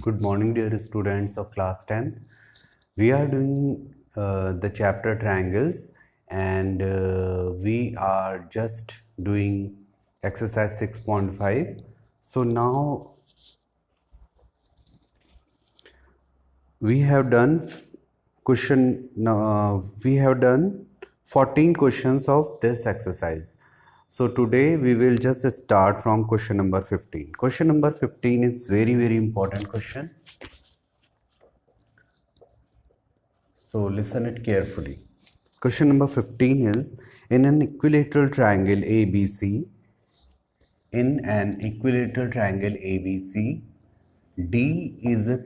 Good morning, dear students of class 10th. We are doing the chapter triangles and we are just doing exercise 6.5. So now we have done we have done 14 questions of this exercise. So today we will just start from question number 15. Question number 15 is very important question. So listen it carefully. Question number 15 is in an equilateral triangle ABC, D is a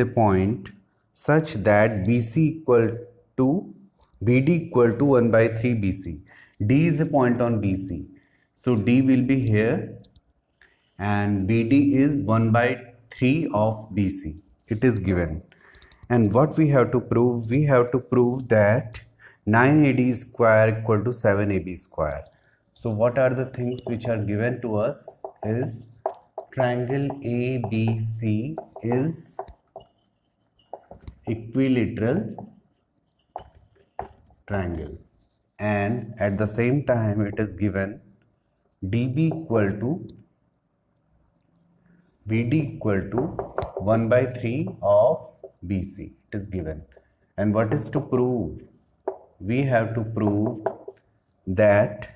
point such that BC equal to BD equal to 1 by 3 BC. D is a point on BC. So D will be here and BD is 1 by 3 of BC. It is given. And what we have to prove? We have to prove that 9AD square equal to 7AB square. So what are the things which are given to us is triangle ABC is equilateral triangle, and at the same time it is given DB equal to BD equal to 1 by 3 of BC. It is given. And what is to prove? We have to prove that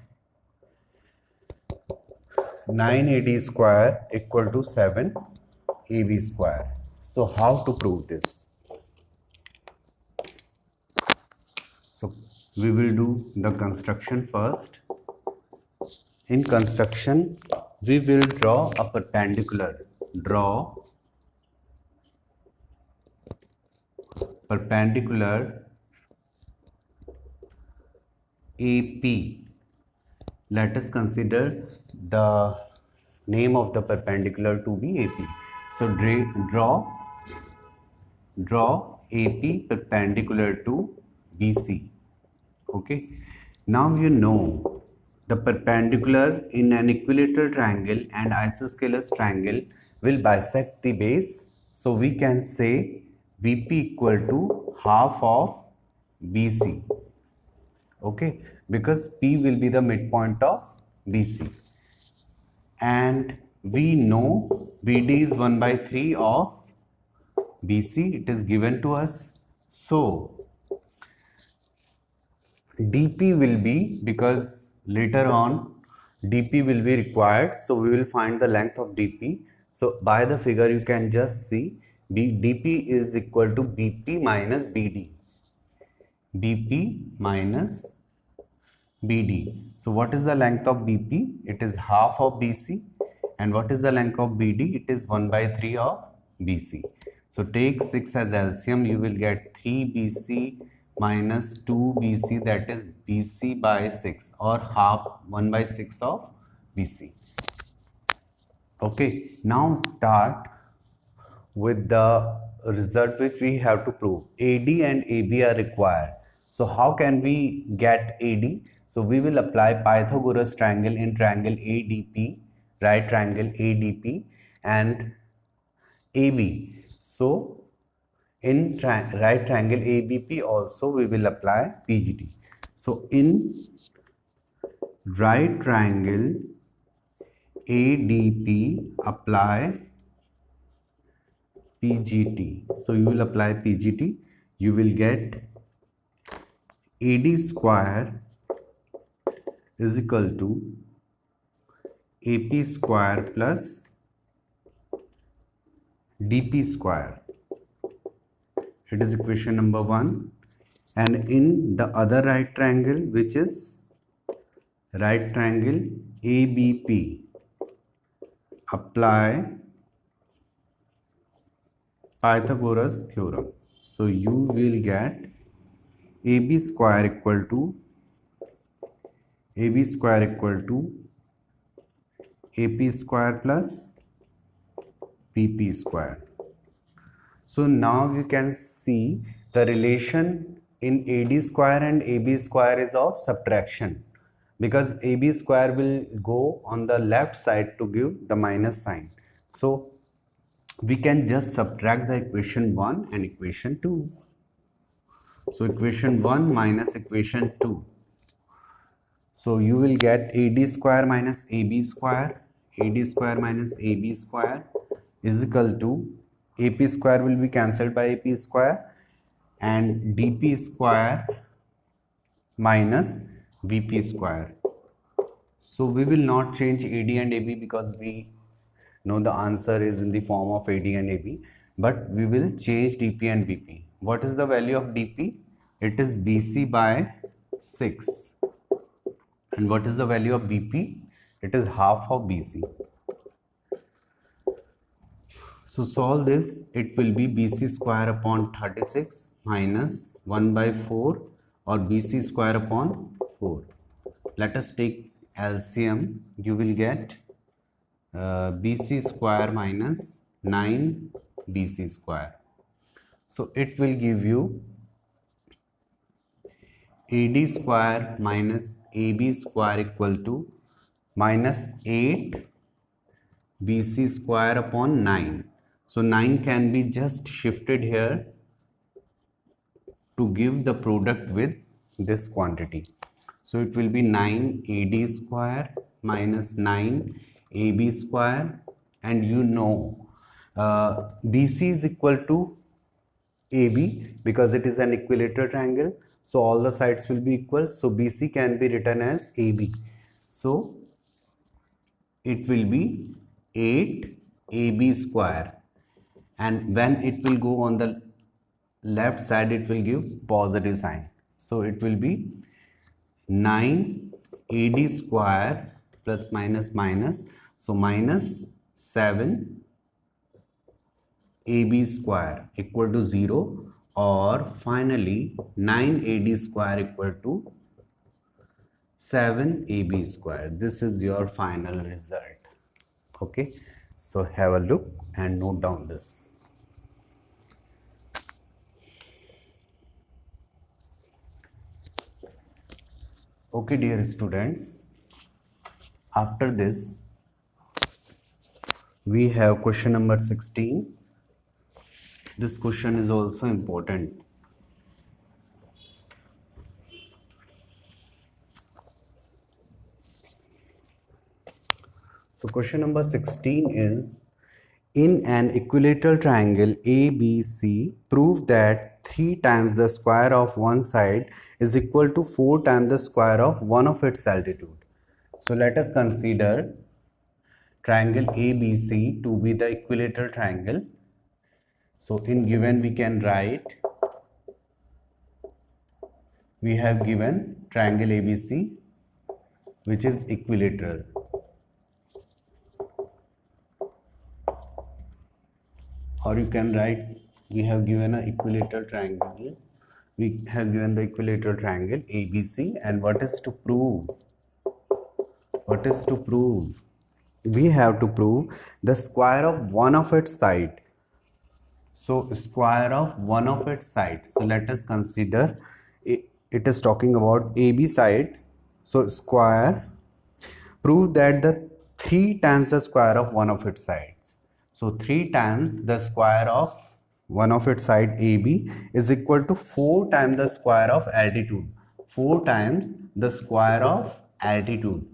9AD square equal to 7AB square. So how to prove this? So we will do the construction first. In construction, we will draw a perpendicular. Draw perpendicular AP. Let us consider the name of the perpendicular to be AP. So draw AP perpendicular to BC. Okay. Now you know the perpendicular in an equilateral triangle and isosceles triangle will bisect the base. So we can say BP equal to half of BC. Okay, because P will be the midpoint of BC. And we know BD is 1 by 3 of BC. It is given to us. So DP will be, because later on DP will be required, so we will find the length of DP. So by the figure you can just see DP is equal to BP minus BD. BP minus BD. So what is the length of BP? It is half of BC. And what is the length of BD? It is 1 by 3 of BC. So take 6 as LCM, you will get 3 BC minus 2 BC, that is BC by 6, or half 1 by 6 of BC. Okay, now start with the result which we have to prove. AD and AB are required. So how can we get AD? So we will apply Pythagoras triangle in triangle ADP, right triangle ADP and AB. So in right triangle ABP also we will apply PGT. So in right triangle ADP apply PGT. So you will apply PGT. You will get AD square is equal to AP square plus DP square. It is equation number 1. And in the other right triangle, which is right triangle ABP, apply Pythagoras theorem. So you will get AB square equal to AP square plus PP square. So now you can see the relation in AD square and AB square is of subtraction, because AB square will go on the left side to give the minus sign. So we can just subtract the equation 1 and equation 2. So equation 1 minus equation 2. So you will get AD square minus AB square. AD square minus AB square is equal to AP square will be cancelled by AP square and DP square minus BP square. So we will not change AD and AB because we know the answer is in the form of AD and AB, but we will change DP and BP. What is the value of DP? It is BC by 6. And what is the value of BP? It is half of BC. So solve this, it will be BC square upon 36 minus 1 by 4 or BC square upon 4. Let us take LCM. You will get BC square minus 9 BC square. So it will give you AD square minus AB square equal to minus 8 BC square upon 9. So 9 can be just shifted here to give the product with this quantity. So it will be 9 AD square minus 9 AB square, and you know BC is equal to AB because it is an equilateral triangle. So all the sides will be equal. So BC can be written as AB. So it will be 8 AB square, and when it will go on the left side it will give positive sign. So it will be 9 AD square plus minus minus, so minus 7 AB square equal to 0, or finally 9 AD square equal to 7 AB square. This is your final result. Okay, so have a look and note down this. Okay, dear students, after this we have question number 16. This question is also important. So question number 16 is, in an equilateral triangle ABC, prove that 3 times the square of one side is equal to 4 times the square of one of its altitude. So let us consider triangle ABC to be the equilateral triangle. So in given we can write, we have given triangle ABC which is equilateral. Or you can write, we have given an equilateral triangle. We have given the equilateral triangle ABC, and what is to prove? What is to prove? We have to prove the square of one of its side. So square of one of its side. So let us consider it is talking about AB side. So square, prove that the 3 times the square of one of its sides. So 3 times the square of one of its side AB is equal to 4 times the square of altitude. 4 times the square of altitude.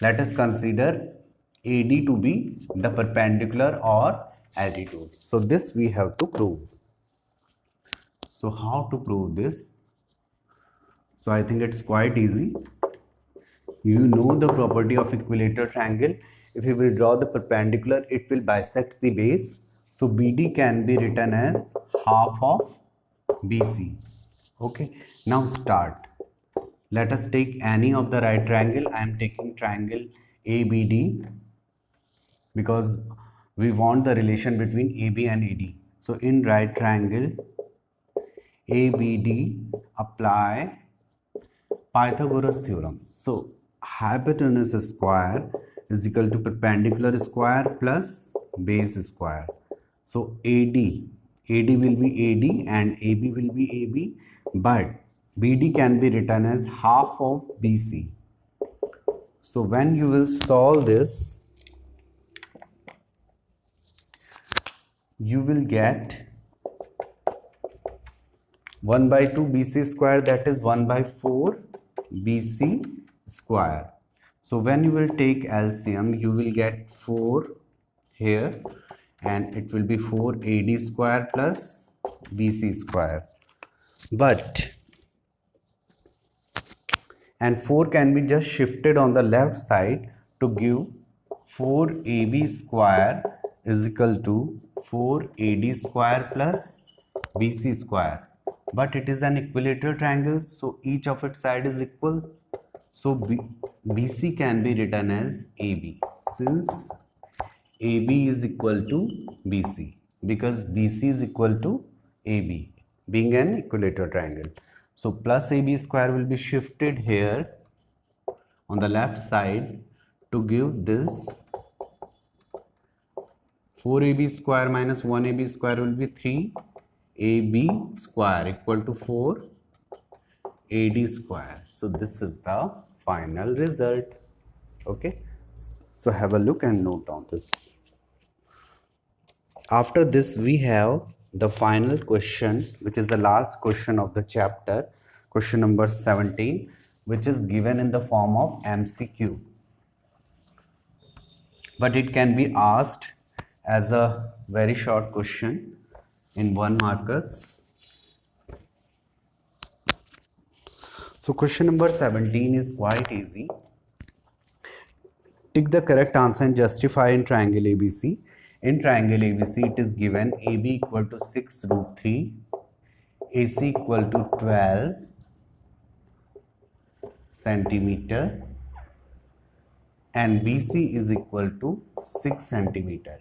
Let us consider AD to be the perpendicular or altitude. So this we have to prove. So how to prove this? So I think it's quite easy. You know the property of equilateral triangle. If you will draw the perpendicular, it will bisect the base. So BD can be written as half of BC. Okay, now start. Let us take any of the right triangle. I am taking triangle ABD because we want the relation between AB and AD. So in right triangle ABD, apply Pythagoras theorem. So hypotenuse square is equal to perpendicular square plus base square. So AD will be AD and AB will be AB, but BD can be written as half of BC. So when you will solve this, you will get 1 by 2 BC square, that is 1 by 4 BC square. So when you will take LCM, you will get 4 here and it will be 4 AD square plus BC square. But and 4 can be just shifted on the left side to give 4 AB square is equal to 4 AD square plus BC square. But it is an equilateral triangle, so each of its side is equal. So BC can be written as AB, since AB is equal to BC, because BC is equal to AB, being an equilateral triangle. So plus AB square will be shifted here on the left side to give this 4AB square minus 1AB square will be 3AB square equal to 4 AD square. So this is the final result. Okay, so have a look and note down this. After this we have the final question, which is the last question of the chapter, question number 17, which is given in the form of MCQ, but it can be asked as a very short question in 1 markers. So question number 17 is quite easy. Tick the correct answer and justify in triangle ABC. In triangle ABC, it is given AB equal to 6 root 3, AC equal to 12 centimeter, and BC is equal to 6 centimeter.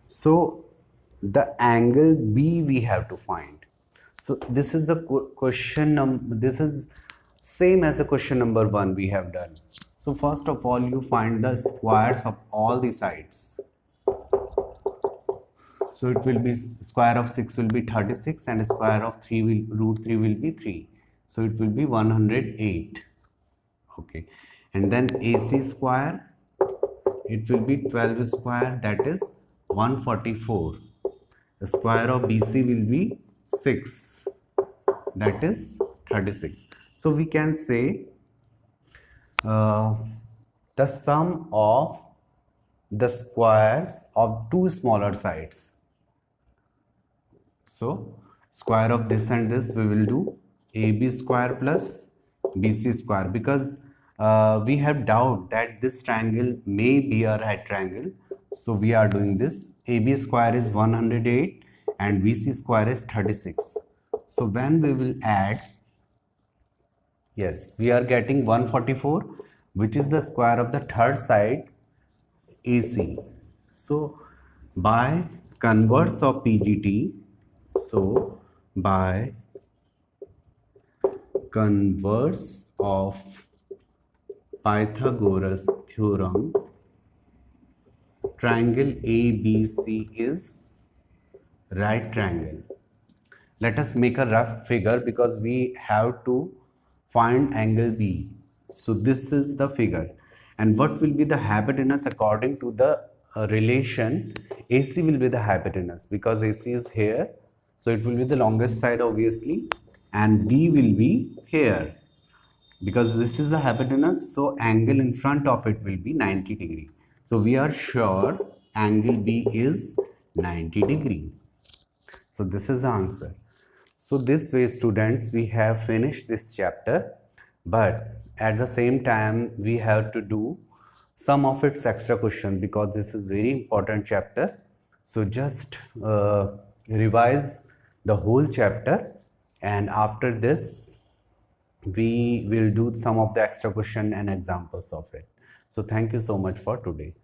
So the angle B we have to find. So this is the question this is same as the question number 1 we have done. So first of all, you find the squares of all the sides. So it will be square of 6 will be 36 and square of 3 will root 3 will be 3. So it will be 108. Okay, and then AC square, it will be 12 square, that is 144. The square of BC will be 6, that is 36. So we can say the sum of the squares of two smaller sides. So square of this and this we will do AB square plus BC square, because we have doubt that this triangle may be a right triangle. So we are doing this. AB square is 108 and BC square is 36. So when we will add, yes, we are getting 144, which is the square of the third side AC. So by converse of PGT, so by converse of Pythagoras theorem, triangle ABC is right triangle. Let us make a rough figure because we have to find angle B. So this is the figure, and what will be the hypotenuse according to the relation? AC will be the hypotenuse because AC is here, so it will be the longest side obviously, and B will be here because this is the hypotenuse, so angle in front of it will be 90 degree. So we are sure angle B is 90 degree. So this is the answer. So this way, students, we have finished this chapter, but at the same time we have to do some of its extra questions because this is very important chapter. So just revise the whole chapter, and after this we will do some of the extra question and examples of it. So thank you so much for today.